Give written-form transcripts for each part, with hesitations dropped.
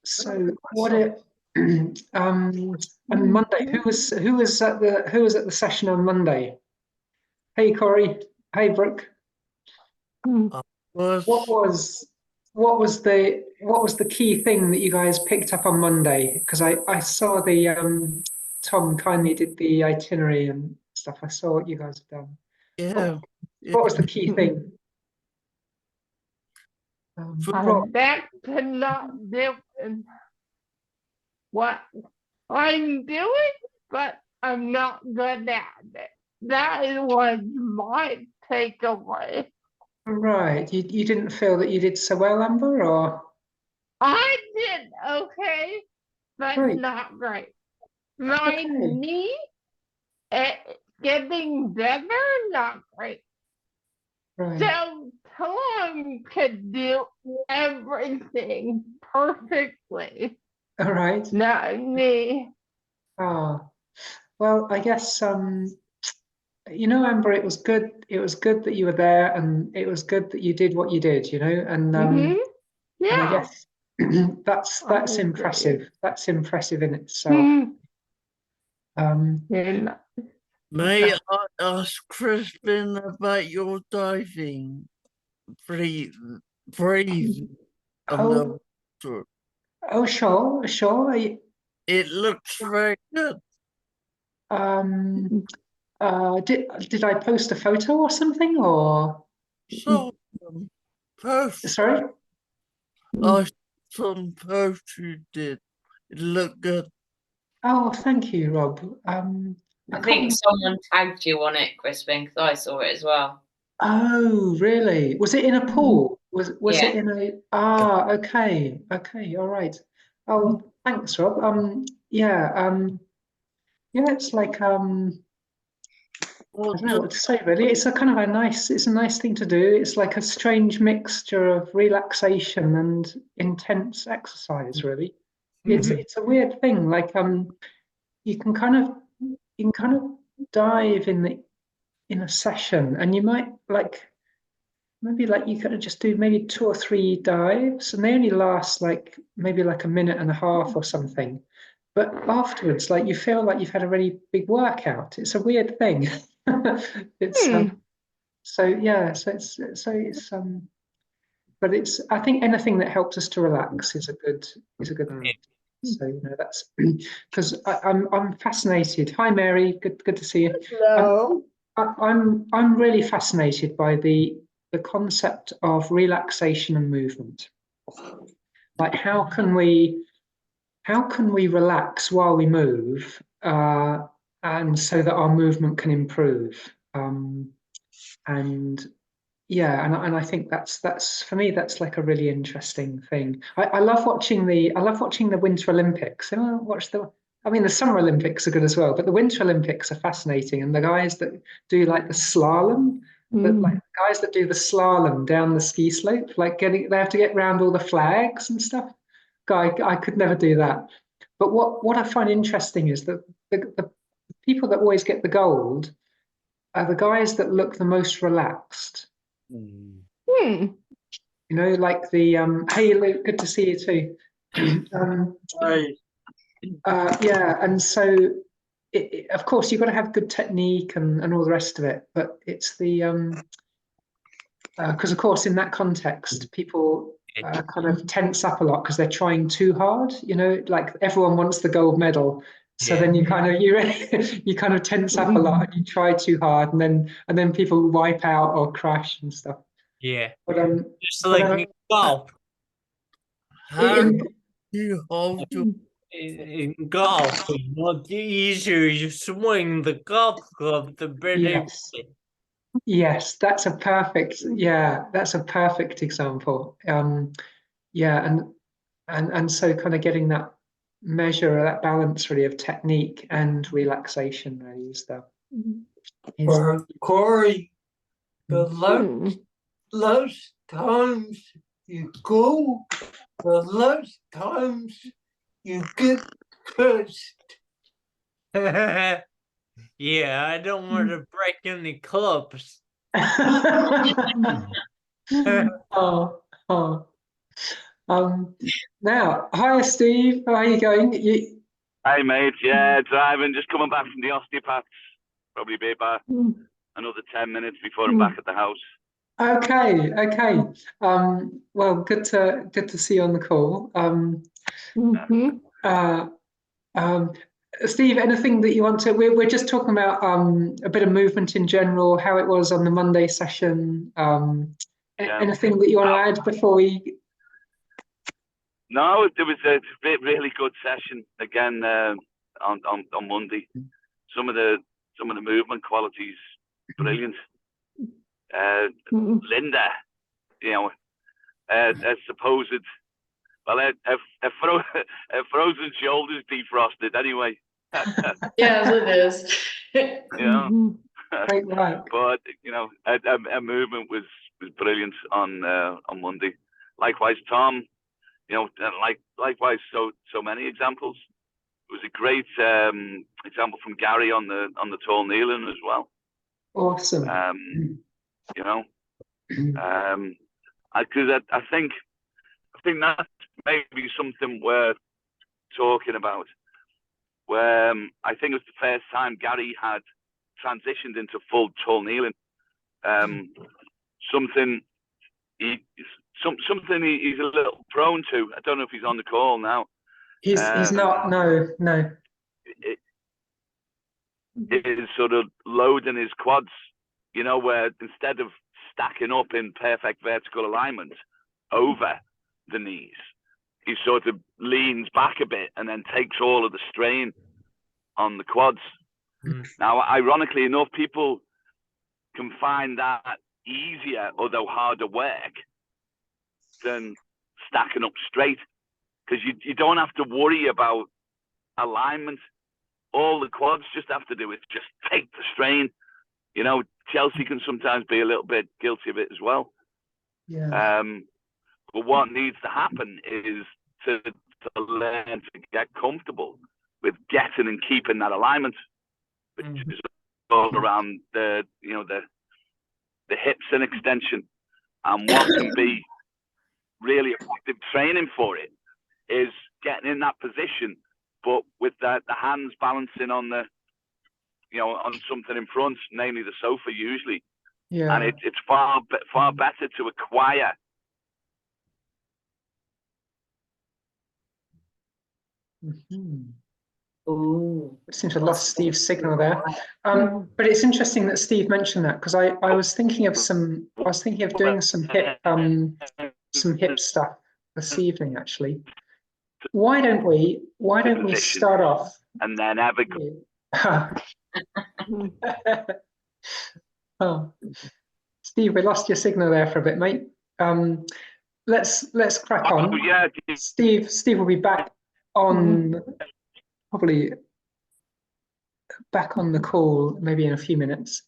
So what it on Monday? Who was at the session on Monday? Hey Corey. Hey Brooke. What was the key thing that you guys picked up on Monday? Because I saw the Tom kindly did the itinerary and stuff. I saw what you guys have done. Yeah. What was the key thing? I'm back to not doing what I'm doing, but I'm not good at it. That was my takeaway. Right. You didn't feel that you did so well, Amber, or? I did okay, but Great. not great. My Okay. knee, it's getting better, not great. Right. So Tom could do everything perfectly, All right. not me. Well, I guess Amber, it was good. It was good that you were there, and it was good that you did what you did. And and I Yeah, guess that's impressive. That's impressive in itself. and May I ask Crispin about your diving? Breathe. Oh, sure. It looks very good. Did I post a photo or something, or? So, post. Sorry? Some post you did. It looked good. Oh, thank you, Rob. I think someone tagged you on it, Crispin, because I saw it as well. Oh, really? Was it in a pool? Was Yeah. it in a? Okay, all right. Oh, thanks, Rob. Yeah, it's like I don't know what to say really. It's a kind of it's a nice thing to do. It's like a strange mixture of relaxation and intense exercise, really. It's a weird thing. Like you can kind of dive in a session, and you might maybe you could just do maybe 2 or 3 dives, and they only last maybe a minute and a half or something. But afterwards, you feel like you've had a really big workout. It's a weird thing. It's so yeah, but I think anything that helps us to relax is a good thing. So that's because I'm fascinated. Hi Mary, good to see you. hello. I'm really fascinated by the concept of relaxation and movement. Like how can we relax while we move, and so that our movement can improve. And yeah, and I think that's for me that's like a really interesting thing. I love watching the Winter Olympics. The Summer Olympics are good as well, but the Winter Olympics are fascinating. And the guys that do the slalom, the guys that do the slalom down the ski slope, they have to get around all the flags and stuff. I could never do that. But what I find interesting is that the people that always get the gold are the guys that look the most relaxed. Like the hey Luke, good to see you too. Yeah, and so of course you've got to have good technique and all the rest of it, but it's the because of course in that context people kind of tense up a lot because they're trying too hard. Like everyone wants the gold medal, so then you kind of you kind of tense up a lot and you try too hard, and then people wipe out or crash and stuff. Yeah, but just like golf. How do you hold to In golf, it's much easier. You swing the golf club the better. Yes, that's a perfect example. Yeah, and so kind of getting that measure, that balance really of technique and relaxation really is Corey, the less times you go, the less times you get cursed. Yeah, I don't want to break any clubs. Oh, oh. Now, hi Steve, how are you going? Hey mate, yeah, driving, just coming back from the osteopaths. Probably be about another 10 minutes before I'm back at the house. Okay, okay. Well, good to see you on the call. Mhm. Steve, anything that you want to? We're just talking about a bit of movement in general, how it was on the Monday session. Yeah. Anything that you want to add before we? No, it was a really good session again on Monday. Some of the movement qualities, brilliant. Mhm. Linda, you know, a supposed, well, a frozen shoulders defrosted anyway. Yes, it is. You know, Mhm. Great work. but you know, a movement was brilliant on Monday. Likewise, Tom. You know, likewise, so many examples. It was a great example from Gary on the tall kneeling as well. Awesome. You know, because I think that's maybe something worth talking about. Where I think it was the first time Gary had transitioned into full tall kneeling. Something something he's a little prone to. I don't know if he's on the call now. He's not. No. It is sort of loading his quads, you know, where instead of stacking up in perfect vertical alignment over the knees, he sort of leans back a bit and then takes all of the strain on the quads. Now, ironically enough, people can find that easier, although harder work, than stacking up straight, because you don't have to worry about alignment. All the quads just have to do is just take the strain. You know, Chelsea can sometimes be a little bit guilty of it as well. Yeah. But what needs to happen is to learn to get comfortable with getting and keeping that alignment, which is all around the hips and extension. And what can be really effective training for it is getting in that position, but with the hands balancing on on something in front, namely the sofa usually. Yeah. And it's far better to acquire. Ooh. It seems to have lost Steve's signal there. But it's interesting that Steve mentioned that, because I was thinking of doing some hip stuff this evening actually. Why don't we start off And then have a oh, Steve, we lost your signal there for a bit, mate. Let's crack on. yeah. Steve will be back on probably back on the call maybe in a few minutes.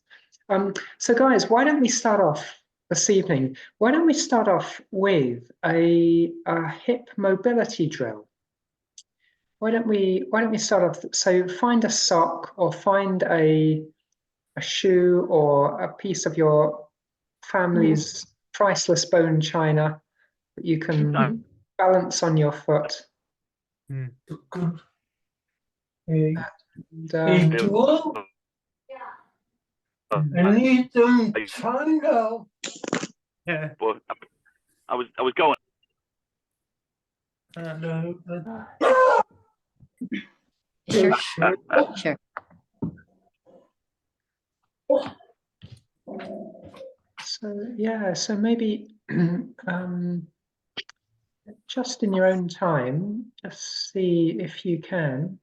So guys, why don't we start off this evening? Why don't we start off with a hip mobility drill? Why don't we start off? So find a sock or find a shoe or a piece of your family's priceless bone china that you can balance on your foot. And, I need them China. Yeah. But I was going. Sure. so maybe just in your own time, just see if you can.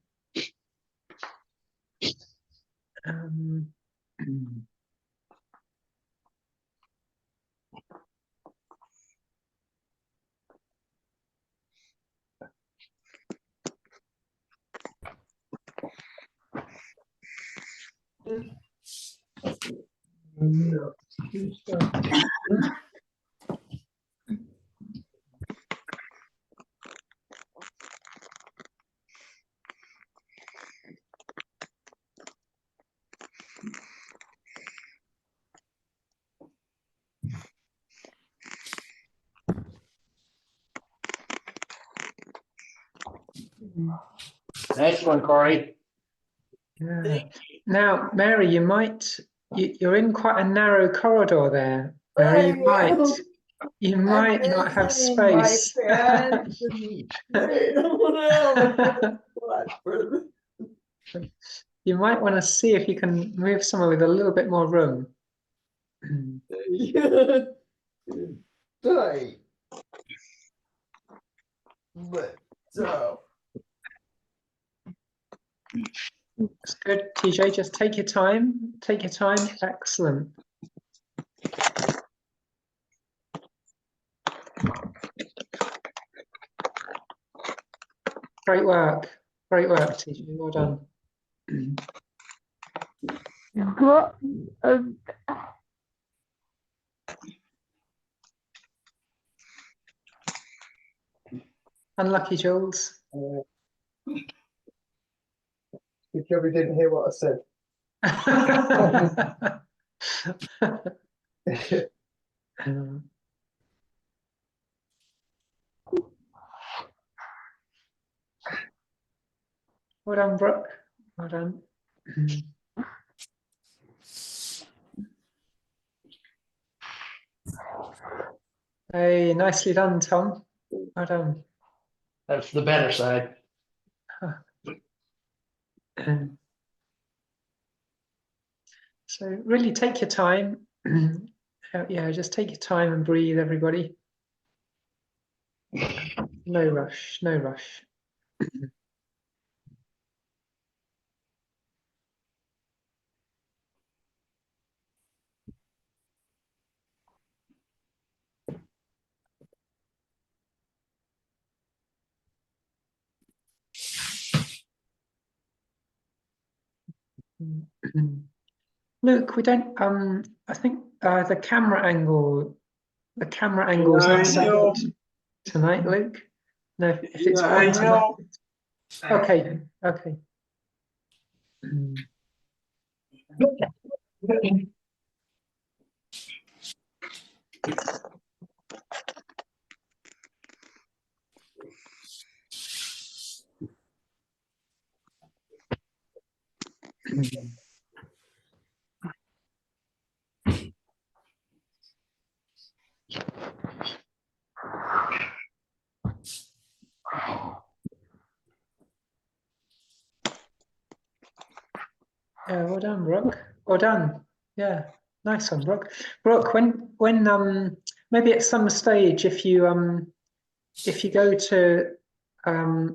Next one, Corey. Yeah. Now, Mary, you're in quite a narrow corridor there. Mary, you might not have space. You might want to see if you can move somewhere with a little bit more room. It's good, TJ. Just take your time. Take your time. Excellent. Great work. Great work, TJ. Well done. Unlucky, Jules. You probably didn't hear what I said. Well done, Brooke. Well done. Hey, nicely done, Tom. Well done. That's the better side. So really take your time. Yeah, just take your time and breathe, everybody. No rush, no rush. Luke, we don't I think the camera angle's not so good tonight, Luke. No, if it's on tonight. Okay, okay. Yeah, well done, Brooke. Well done. Yeah, nice one, Brooke. Brooke, when maybe at some stage if you go to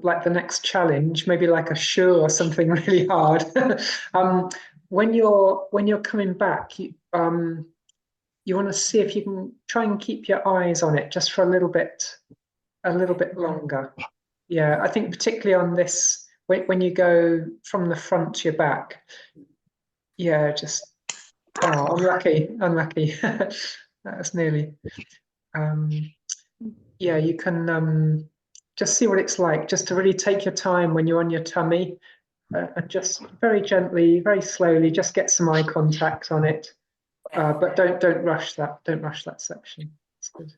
like the next challenge, maybe like a shoe or something really hard, when you're coming back, you want to see if you can try and keep your eyes on it just for a little bit longer. Yeah, I think particularly on this, when you go from the front to your back, yeah, just, oh, unlucky. That's nearly. Yeah, you can just see what it's like, just to really take your time when you're on your tummy, and just very gently, very slowly, just get some eye contact on it. But don't rush that. Don't rush that section. It's good.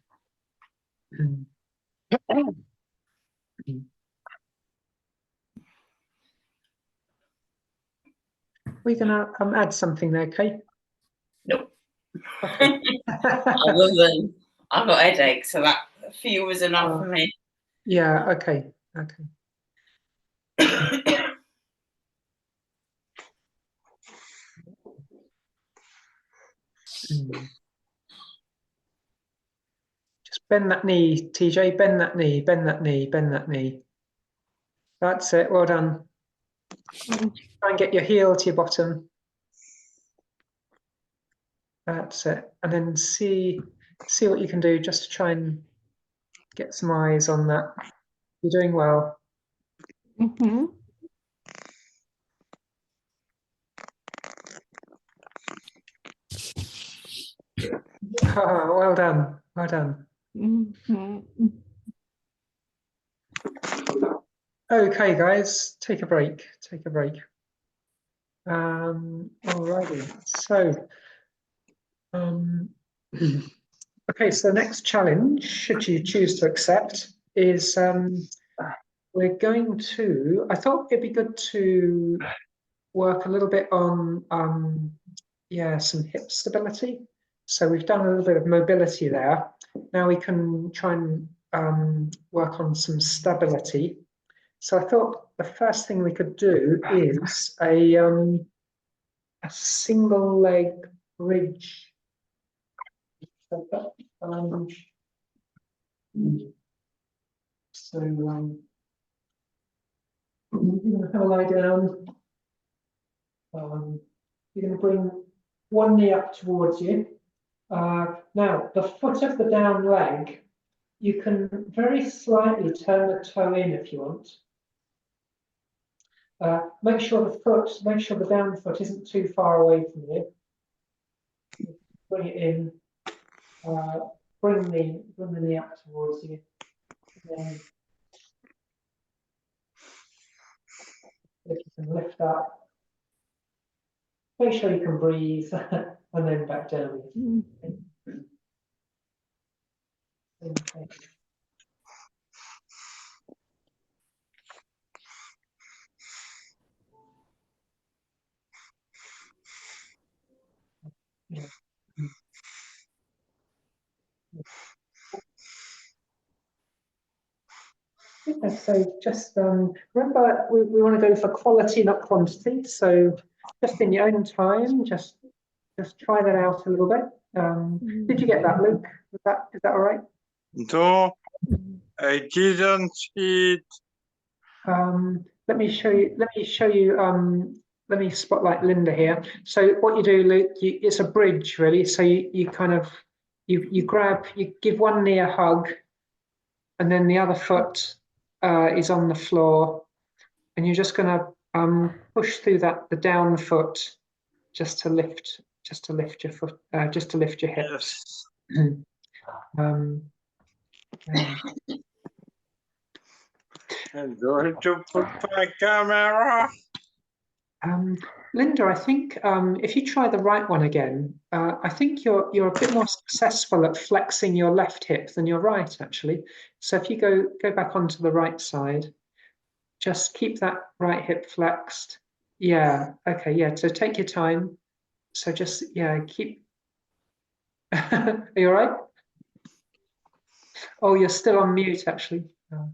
We're gonna add something there, Kate. Nope. Okay. Other than I've got a headache, so that few was enough for me. Yeah. Okay. Okay. Just bend that knee, TJ. Bend that knee. Bend that knee. Bend that knee. That's it. Well done. Try and get your heel to your bottom. That's it. And then see what you can do just to try and get some eyes on that. You're doing well. Mm-hmm. Oh, well done. Well done. Mm-hmm. Okay, guys, take a break. Take a break. Alrighty. So, okay, so the next challenge, should you choose to accept, is we're going to, I thought it'd be good to work a little bit on, yeah, some hip stability. So we've done a little bit of mobility there. Now we can try and work on some stability. So I thought the first thing we could do is a single leg bridge. So you're going to lie down. You're going to bring one knee up towards you. Now, the foot of the down leg, you can very slightly turn the toe in if you want. Make sure the down foot isn't too far away from you. Bring it in. Bring the knee up towards you. And then if you can lift up. Make sure you can breathe, and then back down. Okay. Yeah. Okay, so just remember, we want to go for quality, not quantity. So just in your own time, just try that out a little bit. Did you get that, Luke? Is that all right? No, I didn't see it. Let me show you. Let me spotlight Linda here. So what you do, Luke, it's a bridge really. So you kind of you give one knee a hug, and then the other foot is on the floor, and you're just going to push through the down foot just to lift your foot, just to lift your hips. Yes. Yeah. I'm going to put my camera. Linda, I think if you try the right one again, I think you're a bit more successful at flexing your left hip than your right, actually. So if you go back onto the right side, just keep that right hip flexed. Yeah, okay, yeah. So take your time. So just keep. Are you all right? Oh, you're still on mute, actually. Oh.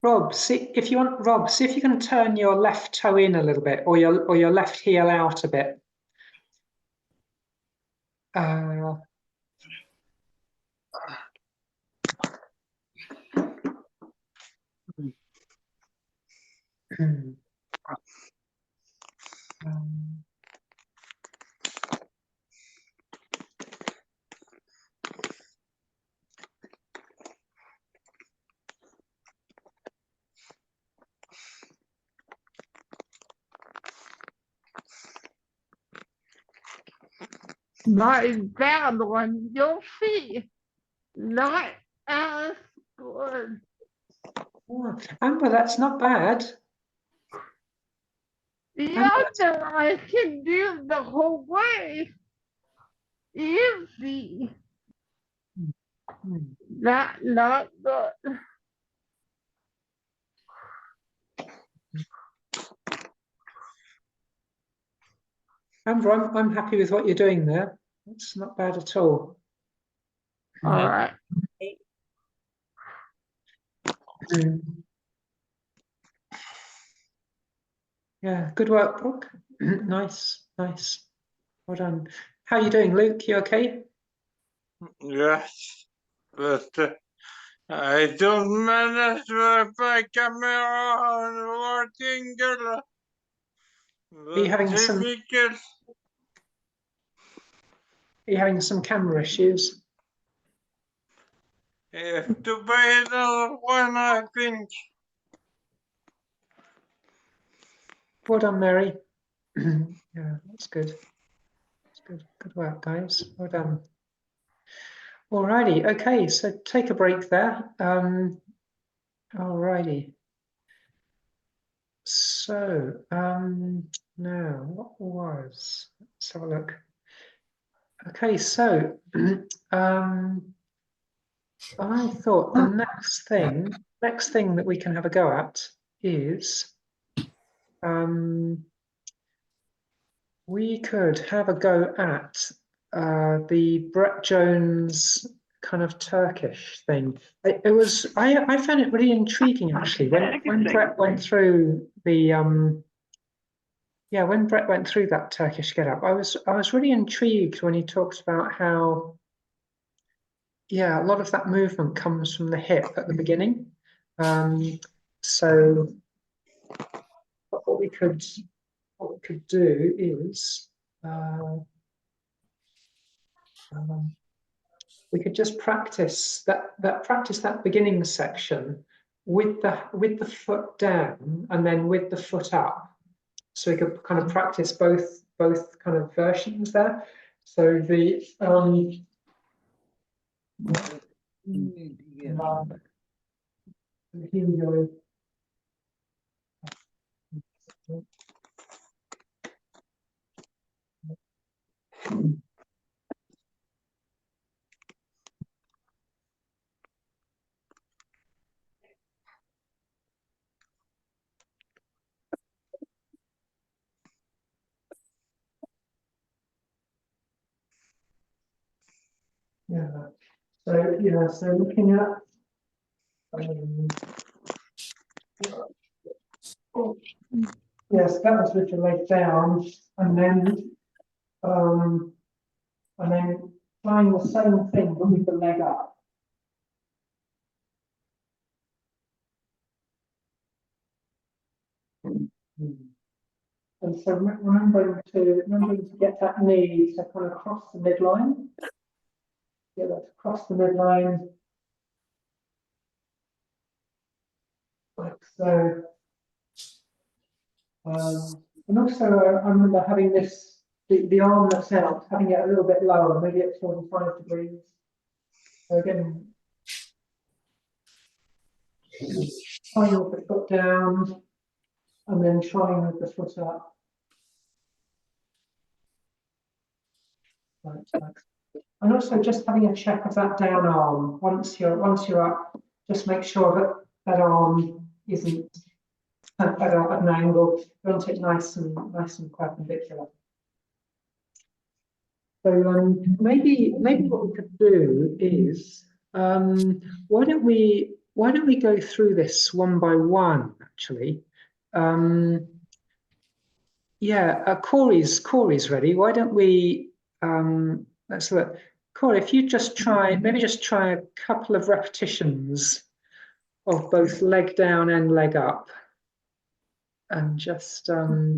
Rob, see if you can turn your left toe in a little bit, or your left heel out a bit. Not bad one, you'll see. Not as good. Amber, that's not bad. Yeah, no, I can do the whole way. Easy. Not good. Amber, I'm happy with what you're doing there. It's not bad at all. All right. Yeah, good work, Brooke. Nice. Well done. How are you doing, Luke? You okay? Yes, but I don't manage to put my camera on working good. Are you having some camera issues? Have to buy another one, I think. Well done, Mary. Yeah, that's good. That's good. Good work, guys. Well done. Alrighty, okay, so take a break there. Alrighty. So, now what was, let's have a look. Okay, so, I thought the next thing that we can have a go at is, we could have a go at the Brett Jones kind of Turkish thing. I found it really intriguing actually when Brett went through the when Brett went through that Turkish get-up. I was really intrigued when he talks about how a lot of that movement comes from the hip at the beginning. So what we could do is we could just practice that beginning section with the foot down and then with the foot up. So we could kind of practice both kind of versions there. So the here we go. So looking at yes, that was with the leg down, and then trying the same thing but with the leg up. And so remembering to get that knee to kind of cross the midline. Get that to cross the midline. Like so. And also I remember having this, the arm that's out, having it a little bit lower, maybe at 45 degrees. So again, trying with the foot down and then trying with the foot up. Like. And also just having a check of that down arm. Once you're up, just make sure that arm isn't at an angle. You want it nice and perpendicular. So maybe what we could do is why don't we go through this one by one actually. Corey's ready. Why don't we let's look. Corey, if you just try a couple of repetitions of both leg down and leg up, and just The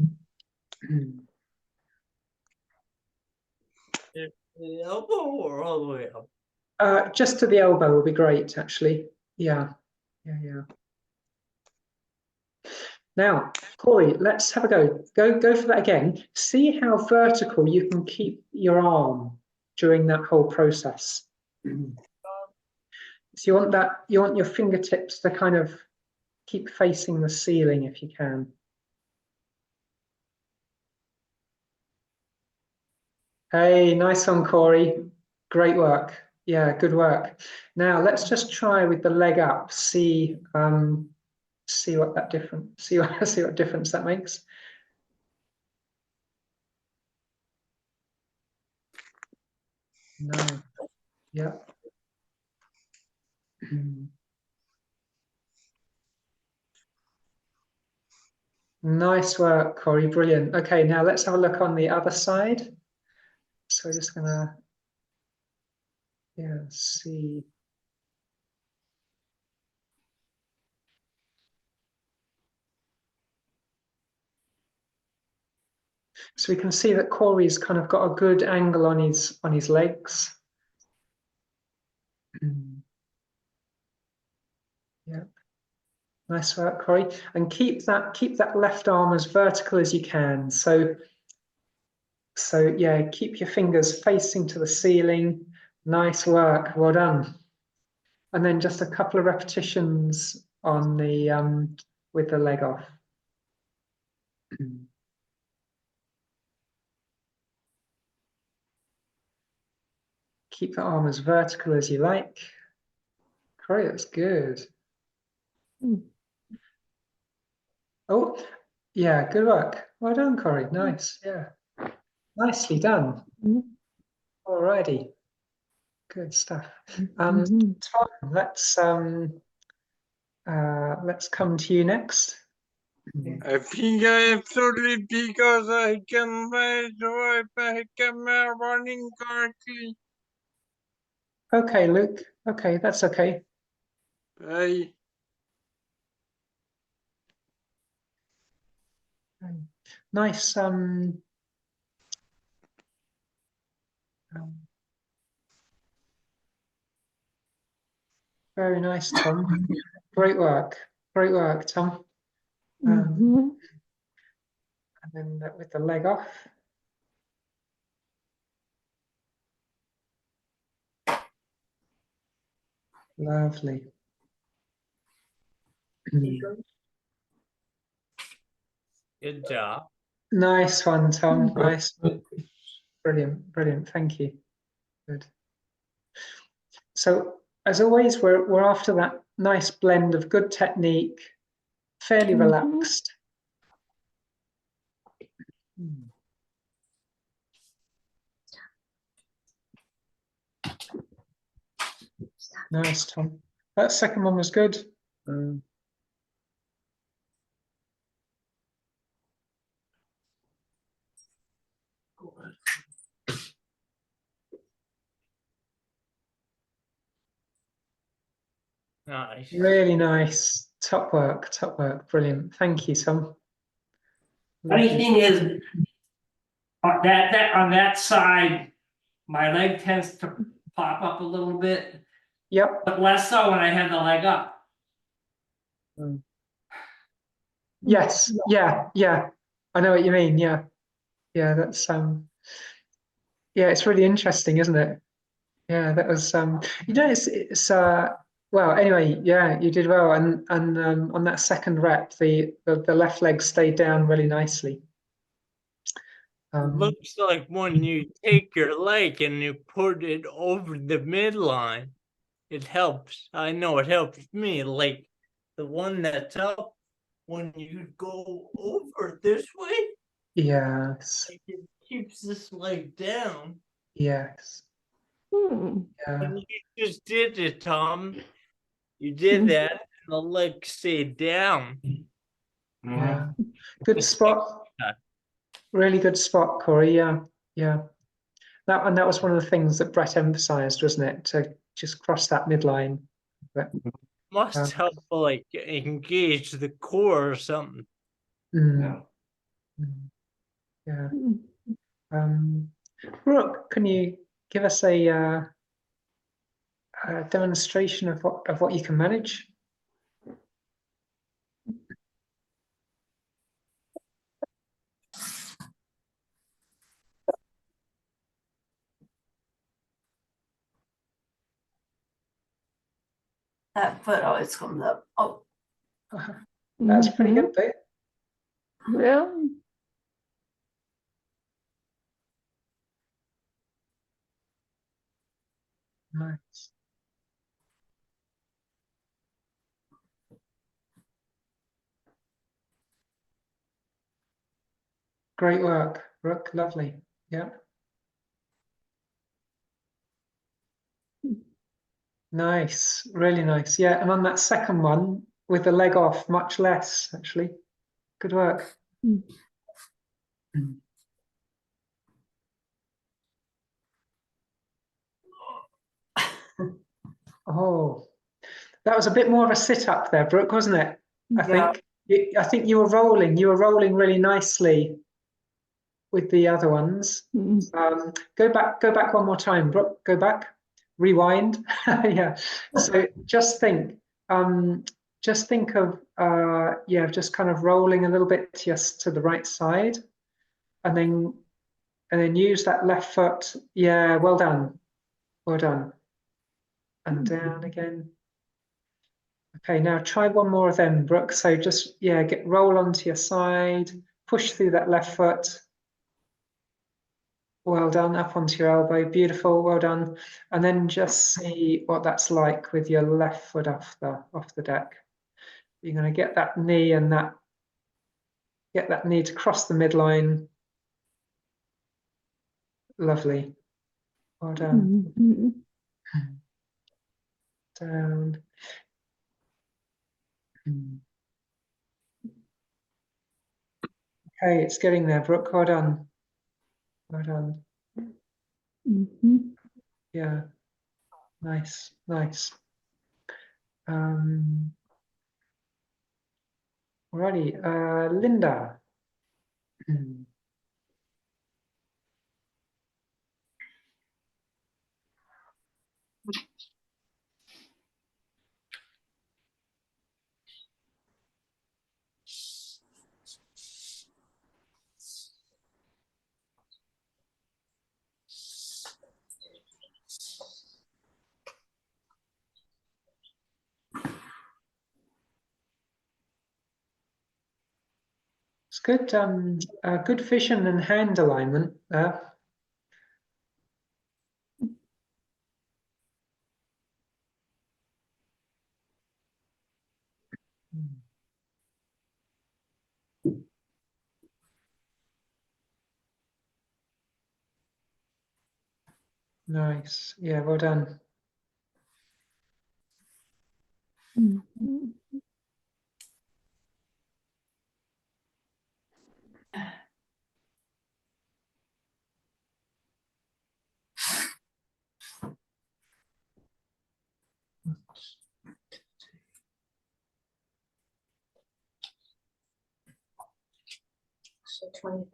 elbow or all the way up? just to the elbow will be great, actually. Yeah. Now, Corey, let's have a go. Go for that again. See how vertical you can keep your arm during that whole process. So you want your fingertips to kind of keep facing the ceiling if you can. Hey, nice one, Corey. Great work. Yeah, good work. Now let's just try with the leg up. See what that see what difference that makes. No. Yeah. Nice work, Corey. Brilliant. Okay, now let's have a look on the other side. So we're just gonna see. So we can see that Corey's kind of got a good angle on his legs. Yeah. Nice work, Corey. And keep that left arm as vertical as you can. So yeah, keep your fingers facing to the ceiling. Nice work. Well done. And then just a couple of repetitions on the with the leg off. Keep the arm as vertical as you like. Great, that's good. Oh, yeah, good work. Well done, Corey. Nice, yeah. Nicely done. Alrighty. Good stuff. Tom, let's come to you next. I think I am sorry because I can manage my camera running correctly. Okay, Luke. Okay, that's okay. Bye. Nice. Very nice, Tom. Great work. Great work, Tom. And then with the leg off. Lovely. Good job. Nice one, Tom. Nice. Brilliant, brilliant. Thank you. Good. So, as always, we're after that nice blend of good technique, fairly relaxed. Nice, Tom. That second one was good. Nice. Really nice. Top work, top work. Brilliant. Thank you, Tom. Funny thing is, on that side, my leg tends to pop up a little bit, Yep. but less so when I have the leg up. Yes. Yeah. Yeah. I know what you mean. Yeah. Yeah. That's yeah, it's really interesting, isn't it? Yeah, that was you know, it's well, anyway, yeah, you did well, and on that second rep, the left leg stayed down really nicely. Looks like when you take your leg and you put it over the midline, it helps. I know it helps me. Like the one that's up, when you go over this way, Yes. like it keeps this leg down. Yes. Yeah. And you just did it, Tom. You did that, and the leg stayed down. Yeah. Good spot. Really good spot, Corey. Yeah. Yeah. That was one of the things that Brett emphasized, wasn't it? To just cross that midline. But, Must help, like, engage the core or something. yeah. Brooke, can you give us a demonstration of what you can manage? That foot always comes up. Oh, That's pretty good, though. Really? Nice. Great work, Brooke. Lovely. Yeah. Nice. Really nice. Yeah. And on that second one, with the leg off, much less, actually. Good work. Oh, that was a bit more of a sit up there, Brooke, wasn't it? I think. I think you were rolling. You were rolling really nicely with the other ones. Go back one more time, Brooke. Go back. Rewind. Yeah. So just think of yeah, just kind of rolling a little bit just to the right side, and then use that left foot. Yeah, well done. Well done. And down again. Okay, now try one more of them, Brooke. So just, yeah, roll onto your side, push through that left foot. Well done, up onto your elbow, beautiful, well done. And then just see what that's like with your left foot off the deck. You're going to get that knee and get that knee to cross the midline. Lovely. Well done. Down. Okay, it's getting there, Brooke. Well done. Well done. Yeah. Nice, nice. Alrighty, Linda. It's good, good vision and hand alignment there. Nice, yeah, well done. So 21st.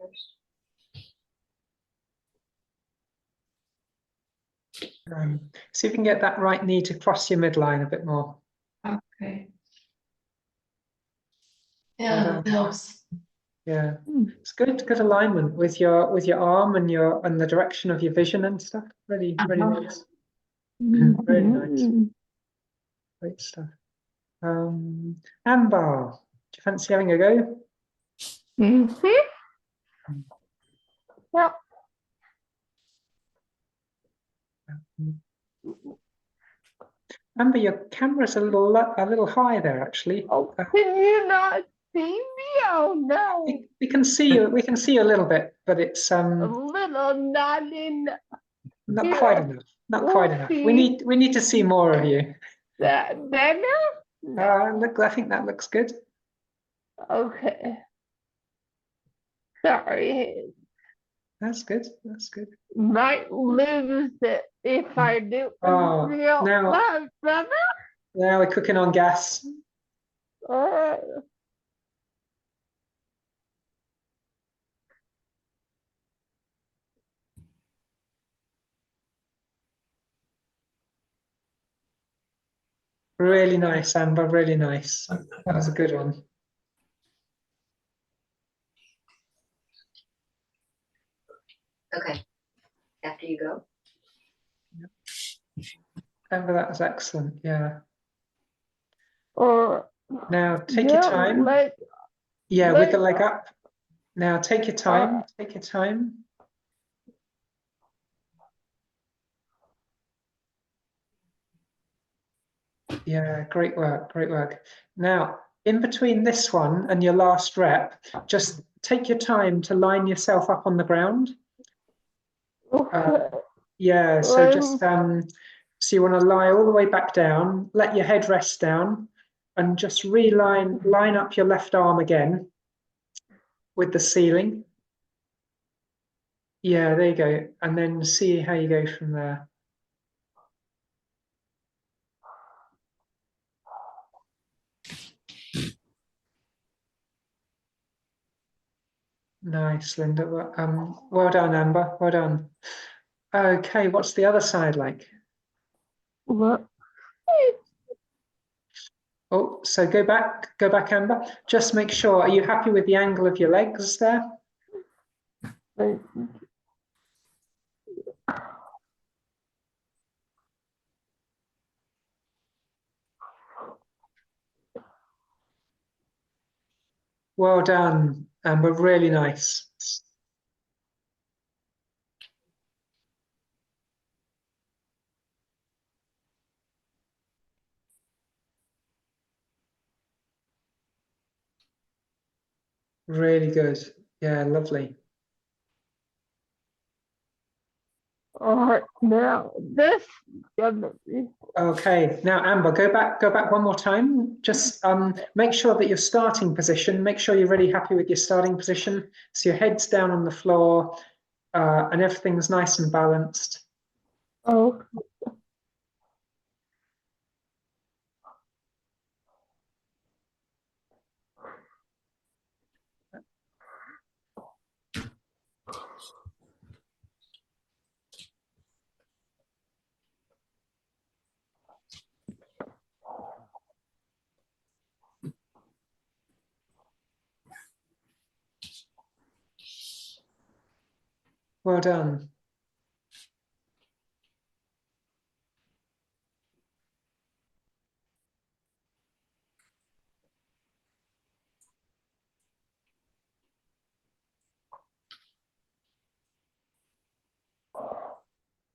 See if you can get that right knee to cross your midline a bit more. Okay. Yeah, that helps. Yeah, it's good alignment with your arm and the direction of your vision and stuff. Really nice. Really nice. Great stuff. Amber, do you fancy having a go? Yep. Amber, your camera's a little high there, actually. Oh, can you not see me? Oh no. We can see you. We can see you a little bit, but it's A little not in. not Yeah. quite enough. Not quite enough. We need to see more of you. That better? Look, I think that looks good. Okay. Sorry. That's good. That's good. Might lose it if I do. Oh, Feel now- that better? Now we're cooking on gas. Really nice, Amber. Really nice. That was a good one. Okay. After you go. Amber, that was excellent. Yeah. Or Now take your time. Yeah, with the leg up. Now take your time. Take your time. Yeah, great work. Great work. Now, in between this one and your last rep, just take your time to line yourself up on the ground. Yeah, so just so you want to lie all the way back down, let your head rest down, and just line up your left arm again with the ceiling. Yeah, there you go. And then see how you go from there. Nice, Linda. Well done, Amber. Well done. Okay, what's the other side like? what? Oh, so go back, Amber. Just make sure. Are you happy with the angle of your legs there? Well done, Amber. Really nice. Really good. Yeah, lovely. All right, now this definitely. Okay, now Amber, go back one more time. Just make sure that your starting position, make sure you're really happy with your starting position. So your head's down on the floor and everything's nice and balanced. Oh. Well done.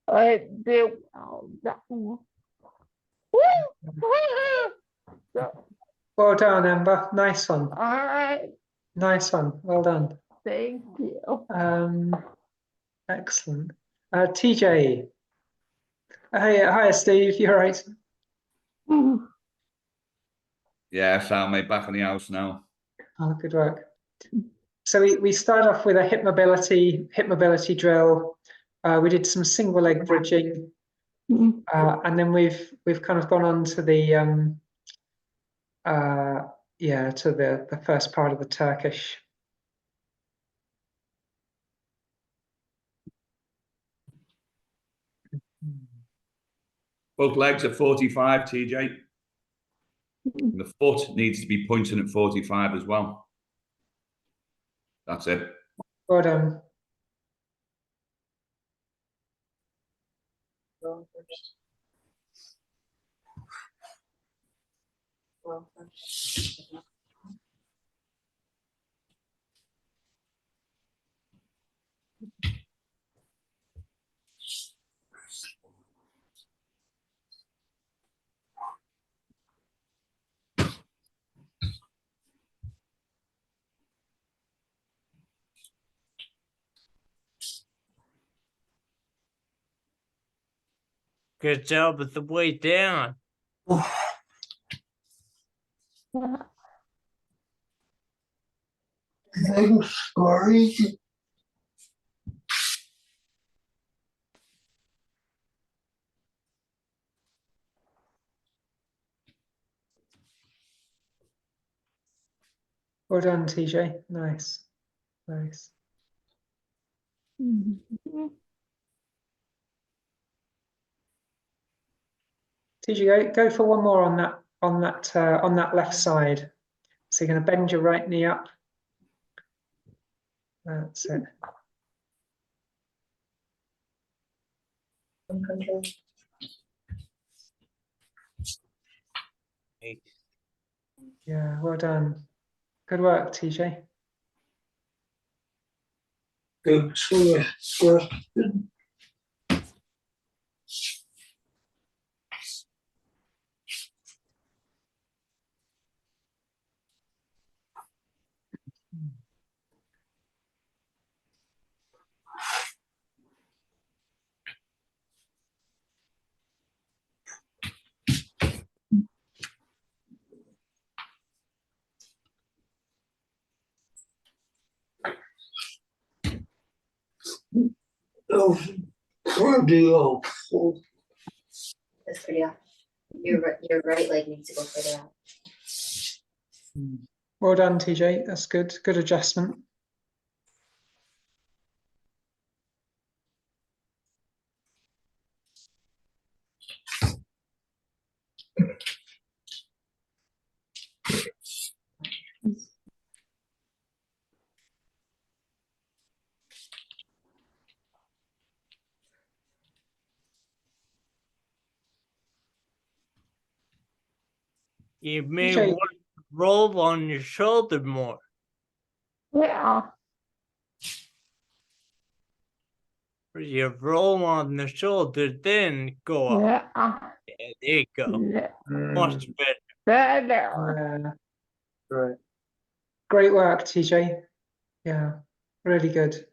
I did well that one. Well done, Amber. Nice one. All right, Nice one. Well done. thank you. Excellent. TJ. Hey, hi, Steve. You all right? Yeah, sound mate, back in the house now. Oh, good work. So we started off with a hip mobility drill. We did some single leg bridging, and then we've kind of gone on to the to the first part of the Turkish. Both legs are 45, TJ. And the foot needs to be pointing at 45 as well. That's it. Well done. Good job with the way down. Thanks, Corey. Well done, TJ. Nice. Nice. TJ, go for one more on that left side. So you're going to bend your right knee up. That's it. Yeah, well done. Good work, TJ. Good score. Oh, cardio. That's pretty off. Your right leg needs to go further out. Well done, TJ. That's good. Good adjustment. You may TJ. want to roll on your shoulder more. Yeah. You roll on the shoulder, then go up. Yeah. Yeah, there you go. Yeah. Much better. Better. Right. Great work, TJ. Yeah, really good.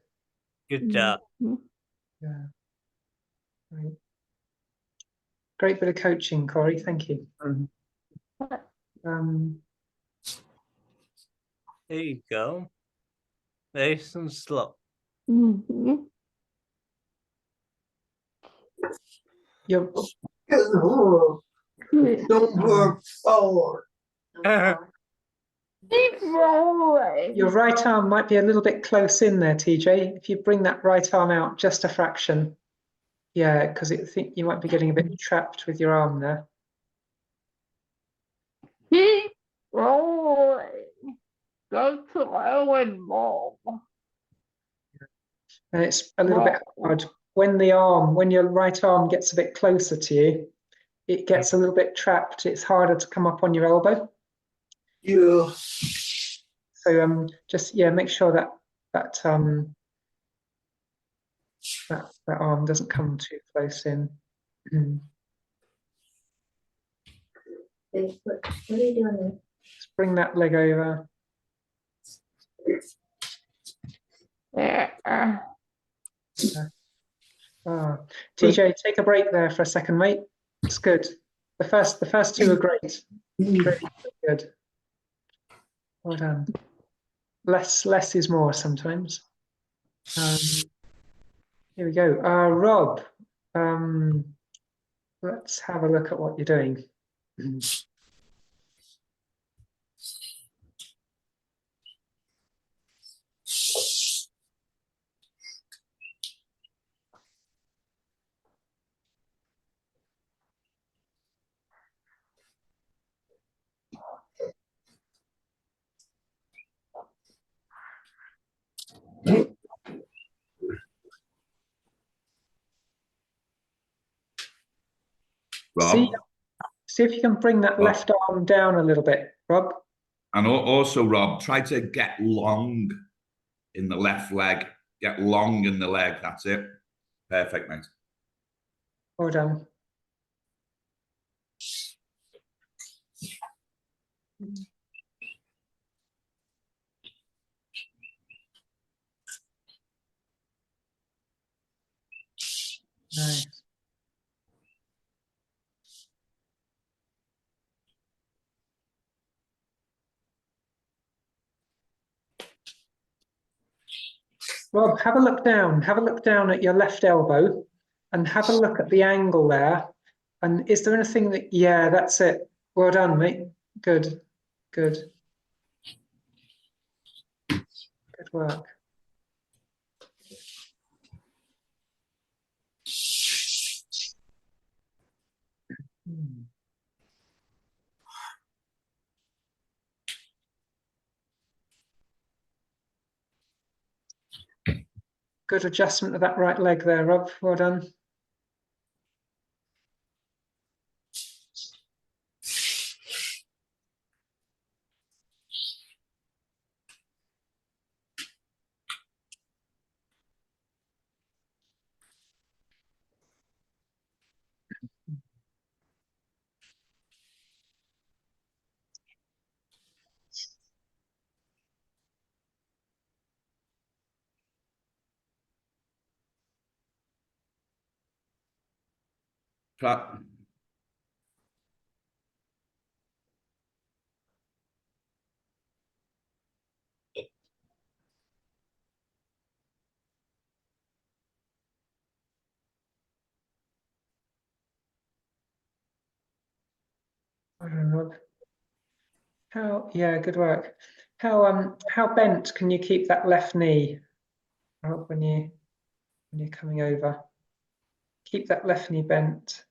Good job. Yeah. Right. Great bit of coaching, Corey. Thank you. There you go. Nice and slow. Mm-hmm. You're, Don't work forward. Keep rolling. your right arm might be a little bit close in there, TJ. If you bring that right arm out just a fraction. Yeah, because I think you might be getting a bit trapped with your arm there. Keep rolling. Go slow and roll. And it's a little bit hard when your right arm gets a bit closer to you, it gets a little bit trapped. It's harder to come up on your elbow. Yeah. So just make sure that arm doesn't come too close in. What are you doing there? Just bring that leg over. Yeah. TJ, take a break there for a second, mate. It's good. The first two are great. Really good. Well done. Less is more sometimes. Here we go. Rob, let's have a look at what you're doing. Rob. See if you can bring that left arm down a little bit, Rob. And also, Rob, try to get long in the left leg. Get long in the leg. That's it. Perfect, mate. Well done. Nice. Rob, have a look down. Have a look down at your left elbow and have a look at the angle there. And is there anything that, yeah, that's it. Well done, mate. Good, good. Good work. Good adjustment of that right leg there, Rob. Well done. Clap. Well done, Rob. Yeah, good work. How bent can you keep that left knee, Rob, when you're coming over? Keep that left knee bent.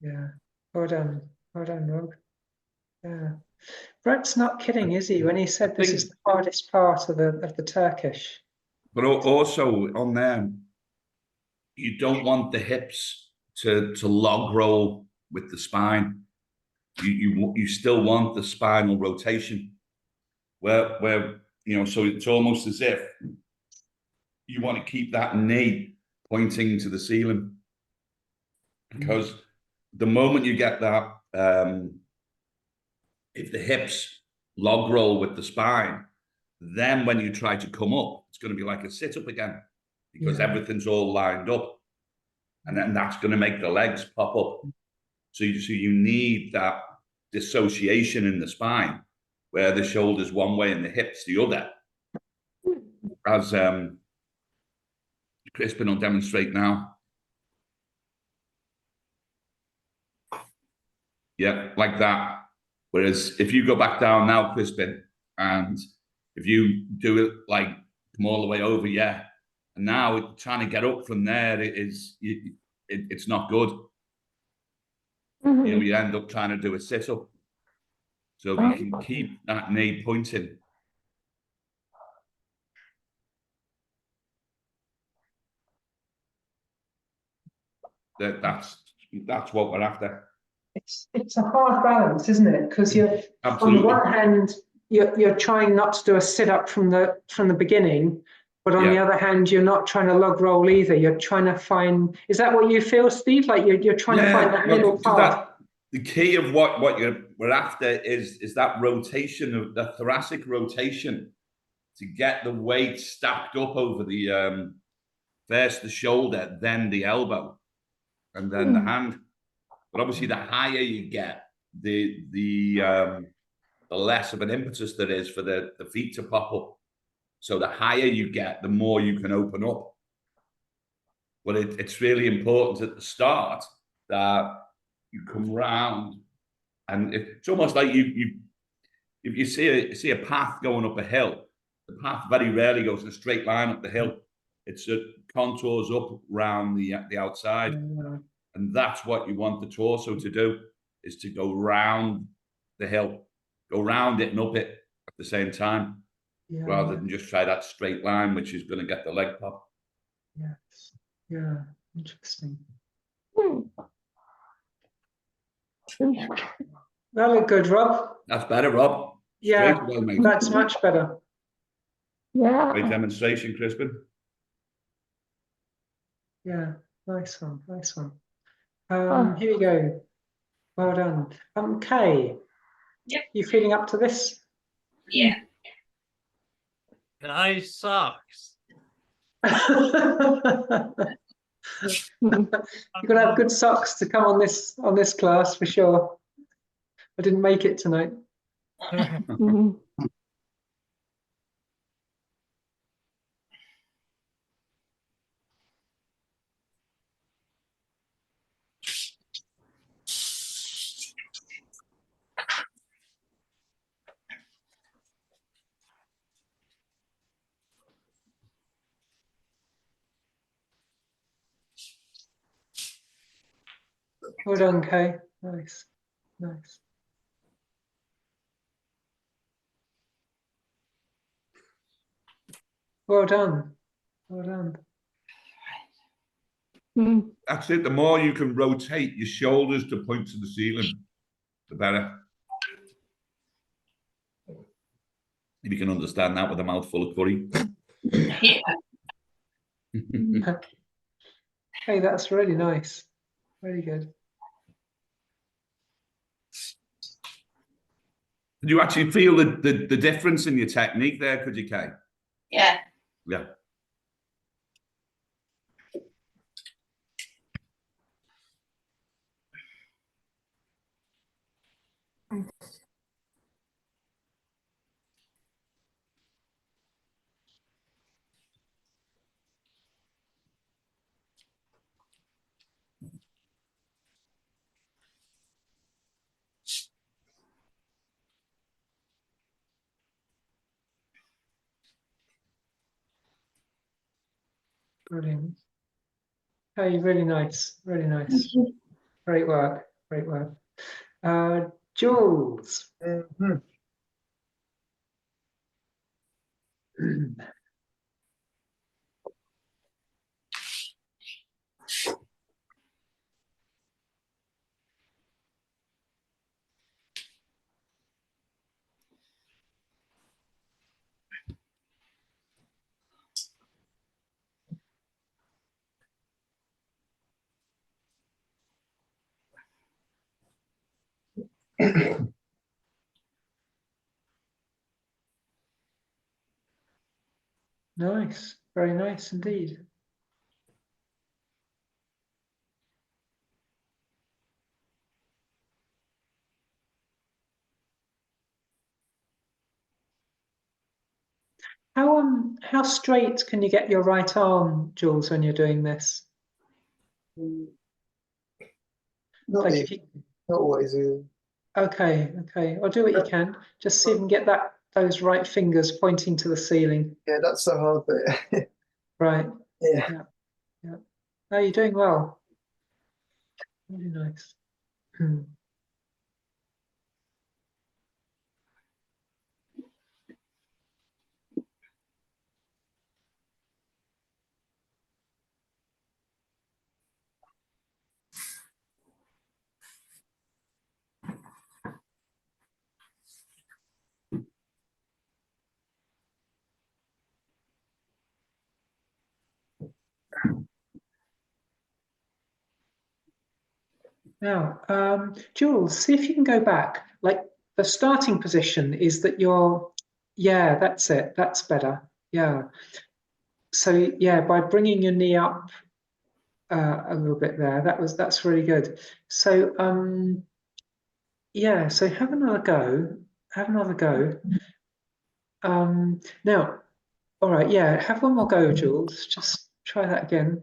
Yeah, well done, Rob. Yeah, Brett's not kidding, is he? When he said this is the hardest part of the Turkish. But also on there, you don't want the hips to log roll with the spine. You still want the spinal rotation, where you know, so it's almost as if you want to keep that knee pointing to the ceiling, because the moment you get that, if the hips log roll with the spine, then when you try to come up, it's going to be like a sit up again, because everything's all lined up, and then that's going to make the legs pop up. So you need that dissociation in the spine, where the shoulder's one way and the hips the other. As Crispin will demonstrate now. Yeah, like that. Whereas if you go back down now, Crispin, and if you do it like come all the way over, and now trying to get up from there it's not good. You know, you end up trying to do a sit up. So if you can keep that knee pointing. That's what we're after. It's a hard balance, isn't it? Because you're Absolutely. on the one hand you're trying not to do a sit up from the beginning, but on the other hand you're not trying to log roll either. You're trying to find. Is that what you feel, Steve? Like you're trying to find that middle path. The key of what we're after is that rotation of the thoracic rotation, to get the weight stacked up over the first the shoulder, then the elbow, and then the hand. But obviously, the higher you get, the less of an impetus there is for the feet to pop up. So the higher you get, the more you can open up. But it's really important at the start that you come round, and it's almost like if you see a path going up a hill, the path very rarely goes in a straight line up the hill. It's contours up round the outside. And that's what you want the torso to do, is to go round the hill, go round it and up it at the same time, rather than just try that straight line, which is going to get the leg pop. Yes. Yeah. Interesting. That looked good, Rob. That's better, Rob. Yeah, Straight away, mate. that's much better. Yeah. Great demonstration, Crispin. Yeah, nice one, nice one. Here we go. Well done. Kay. Yep. You feeling up to this? Yeah. Nice socks. You're gonna have good socks to come on this class for sure. I didn't make it tonight. Well done, Kay. Nice, nice. Well done. Well done. That's it. The more you can rotate your shoulders to point to the ceiling, the better. If you can understand that with a mouthful of curry. Hey, that's really nice. Very good. Did you actually feel the difference in your technique there, could you, Kay? Yeah. Yeah. Brilliant. Hey, really nice. Really nice. Great work. Great work. Jules. Nice, very nice indeed. How straight can you get your right arm, Jules, when you're doing this? Not Like easy. if you, Not always easy. okay, I'll do what you can. Just see if you can get those right fingers pointing to the ceiling. Yeah, that's the hard bit. Right. Yeah. Yeah. No, you're doing well. Really nice. Now, Jules, see if you can go back. Like the starting position is that yeah, that's it. That's better. Yeah. So yeah, by bringing your knee up a little bit there, that's really good. So yeah, so have another go. Have another go. Now, all right, yeah, have one more go, Jules. Just try that again.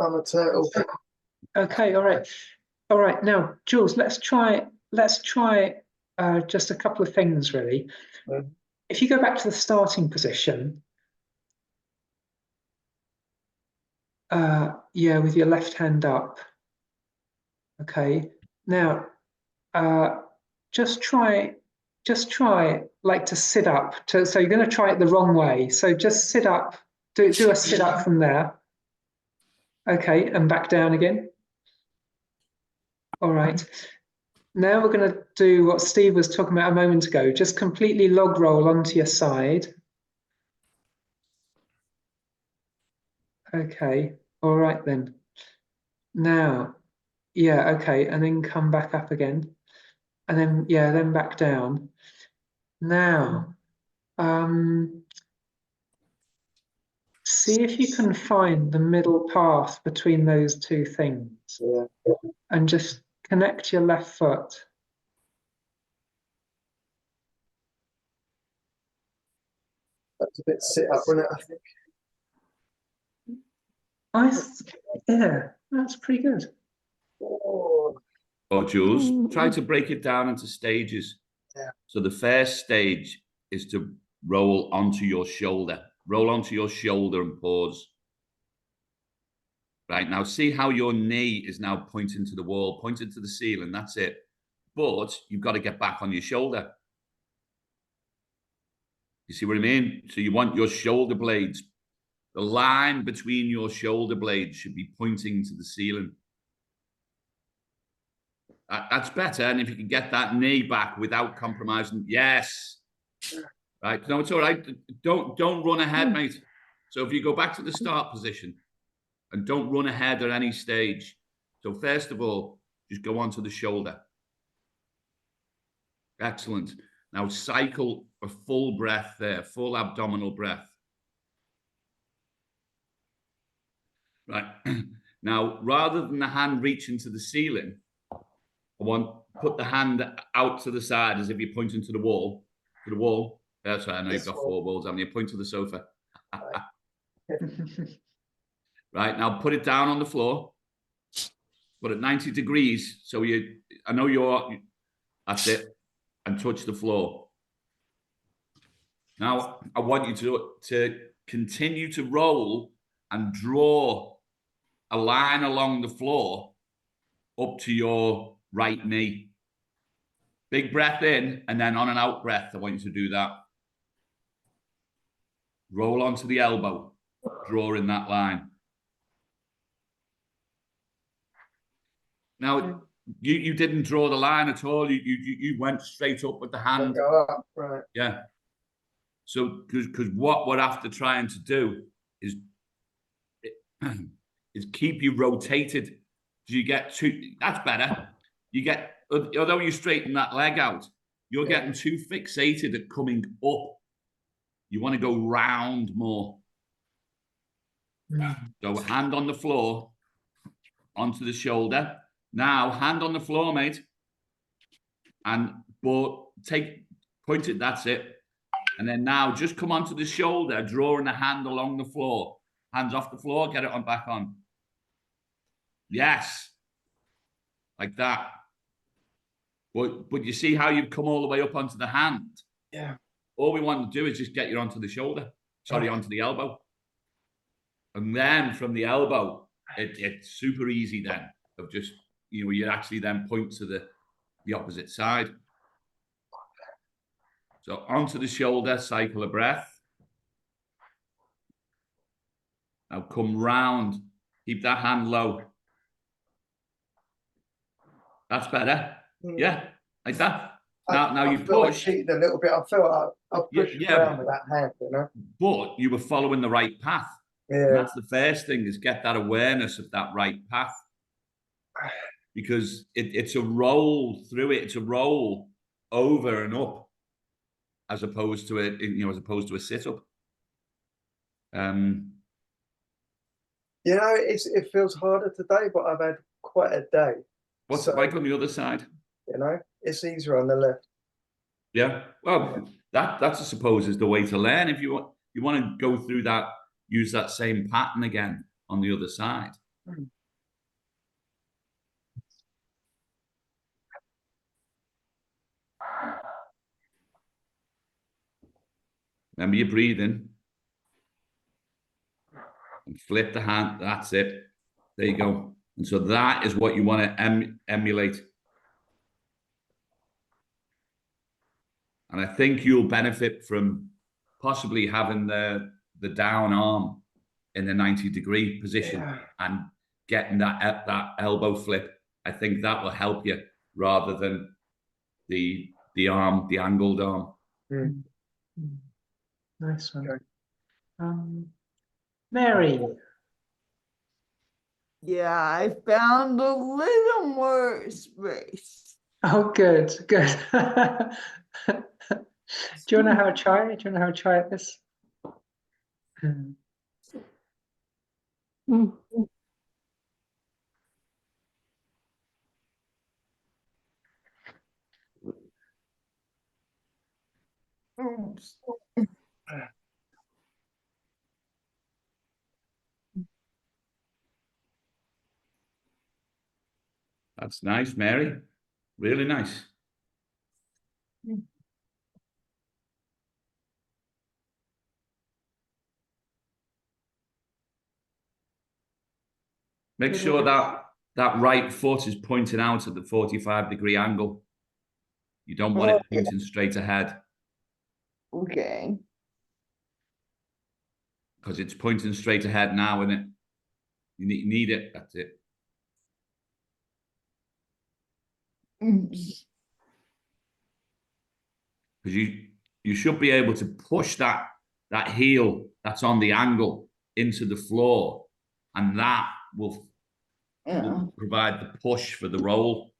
I'm a turtle. Okay, all right. All right, now, Jules, let's try just a couple of things really. If you go back to the starting position, yeah, with your left hand up. Okay. Now, just try like to sit up. So you're going to try it the wrong way. So just sit up. Do a sit up from there. Okay, and back down again. All right. Now we're going to do what Steve was talking about a moment ago. Just completely log roll onto your side. Okay. All right then. Now, yeah, okay, and then come back up again. And then, yeah, then back down. Now, see if you can find the middle path between those two things. Yeah. And just connect your left foot. That's a bit sit up, wasn't it, I think? Yeah, that's pretty good. Oh. Oh, Jules, try to break it down into stages. Yeah. So the first stage is to roll onto your shoulder. Roll onto your shoulder and pause. Right, now see how your knee is now pointing to the wall, pointing to the ceiling, that's it. But you've got to get back on your shoulder. You see what I mean? So you want your shoulder blades, the line between your shoulder blades should be pointing to the ceiling. That's better. And if you can get that knee back without compromising, yes. Right, no, it's all right. Don't run ahead, mate. So if you go back to the start position and don't run ahead at any stage. So first of all, just go onto the shoulder. Excellent. Now cycle a full breath there, full abdominal breath. Right. Now, rather than the hand reaching to the ceiling, I want put the hand out to the side as if you're pointing to the wall. To the wall. That's right. I know you've got four walls. I'm going to point to the sofa. Right. Now put it down on the floor. Put it 90 degrees. So I know that's it. And touch the floor. Now I want you to continue to roll and draw a line along the floor up to your right knee. Big breath in, and then on an out breath, I want you to do that. Roll onto the elbow, draw in that line. Now, you didn't draw the line at all. You went straight up with the hand. Go up, right. Yeah. So, because what we're after trying to do is is keep you rotated. You get too, that's better. You get, although you straighten that leg out, you're getting too fixated at coming up. You want to go round more. So hand on the floor, onto the shoulder. Now hand on the floor, mate. And but point it, that's it. And then now just come onto the shoulder, drawing the hand along the floor. Hands off the floor, get it on back on. Yes. Like that. But you see how you've come all the way up onto the hand? Yeah. All we want to do is just get you onto the shoulder. Sorry, onto the elbow. And then from the elbow, it's super easy then of just, you know, you actually then point to the opposite side. So onto the shoulder, cycle of breath. Now come round, keep that hand low. That's better. Yeah, like that. Now you feel push. I cheated a little bit. I felt I pushed around with that hand, you know. But you were following the right path. Yeah. And that's the first thing, is get that awareness of that right path. Because it's a roll through it. It's a roll over and up, as opposed to a sit-up. You know, it feels harder today, but I've had quite a day. What's it like on the other side? You know, it's easier on the left. Yeah. Well, that's I suppose is the way to learn. If you want to go through that, use that same pattern again on the other side. Remember your breathing. And flip the hand. That's it. There you go. And so that is what you want to emulate. And I think you'll benefit from possibly having the down arm in the 90-degree position and getting that elbow flip. I think that will help you rather than the arm, the angled arm. Nice one. Mary. Yeah, I found a little more space. Oh, good. Do you want to have a try? Do you want to have a try at this? That's nice, Mary. Really nice. Make sure that right foot is pointing out at the 45-degree angle. You don't want it pointing straight ahead. Okay. Because it's pointing straight ahead now, isn't it? You need it. That's it. Because you should be able to push that heel that's on the angle into the floor, and that will provide the push for the roll.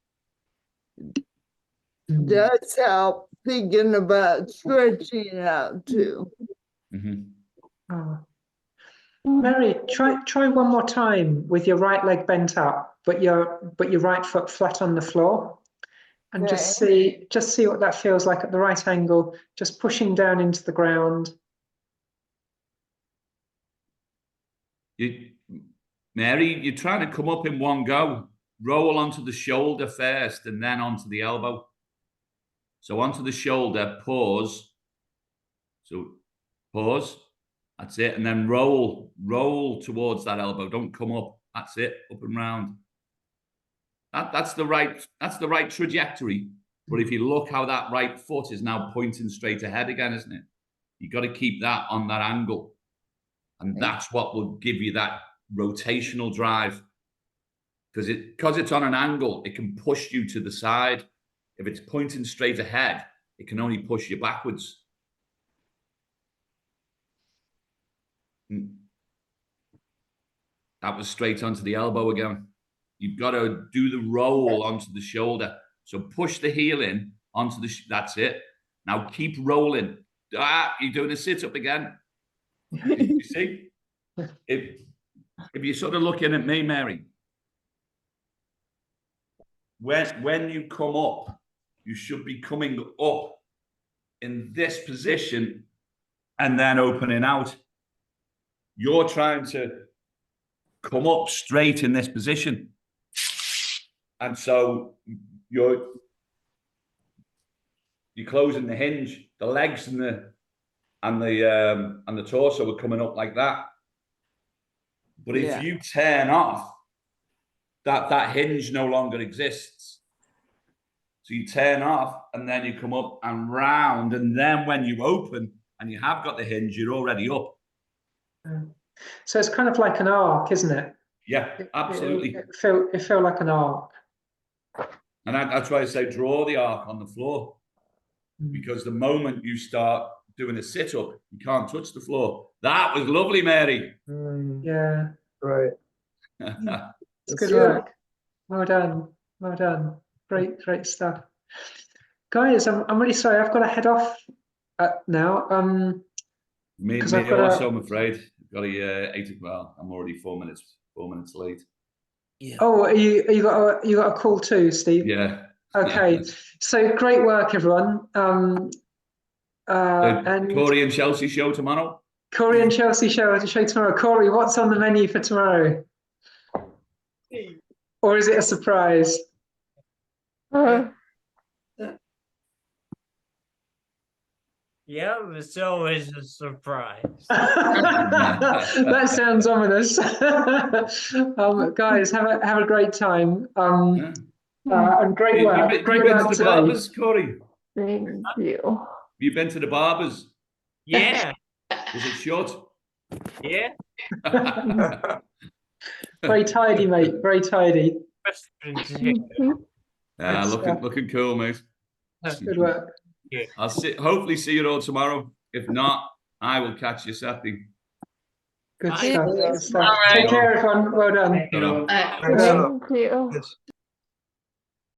That's help thinking about stretching out too. Mary, try one more time with your right leg bent up, but your right foot flat on the floor, and just see what that feels like at the right angle. Just pushing down into the ground. Mary, you're trying to come up in one go. Roll onto the shoulder first and then onto the elbow. So onto the shoulder, pause. So pause. That's it. And then roll towards that elbow. Don't come up. That's it. Up and round. That's the right trajectory. But if you look how that right foot is now pointing straight ahead again, isn't it? You've got to keep that on that angle. And that's what will give you that rotational drive. Because it's on an angle, it can push you to the side. If it's pointing straight ahead, it can only push you backwards. That was straight onto the elbow again. You've got to do the roll onto the shoulder. So push the heel in onto the, that's it. Now keep rolling. You're doing a sit-up again. You see? If you're sort of looking at me, Mary, when you come up, you should be coming up in this position and then opening out. You're trying to come up straight in this position. And so you're closing the hinge, the legs and the torso are coming up like that. But if you turn off, that hinge no longer exists. So you turn off and then you come up and round, and then when you open and you have got the hinge, you're already up. So it's kind of like an arc, isn't it? Yeah, absolutely. It felt like an arc. And that's why I say draw the arc on the floor, because the moment you start doing a sit-up, you can't touch the floor. That was lovely, Mary. Yeah. Right. It's good work. Well done. Well done. Great stuff. Guys, I'm really sorry. I've got to head off now. Me I've got also, I'm afraid. I've got a 8 o'clock. I'm already 4 minutes late. Yeah. Oh, you got a call too, Steve? Yeah. Okay. So great work, everyone. And Corey and Chelsea show tomorrow. Corey and Chelsea show tomorrow. Corey, what's on the menu for tomorrow? Or is it a surprise? Yeah, it's always a surprise. That sounds ominous. Guys, have a great time. And great work. Great work today. Barbers, Corey. Thank you. Have you been to the barbers? Yeah. Was it short? Yeah. Very tidy, mate. Very tidy. Looking cool, mate. Good work. Yeah. I'll hopefully see you all tomorrow. If not, I will catch you Saturday. Good stuff. Take care, everyone. Well done. Ta-ra. Thank you.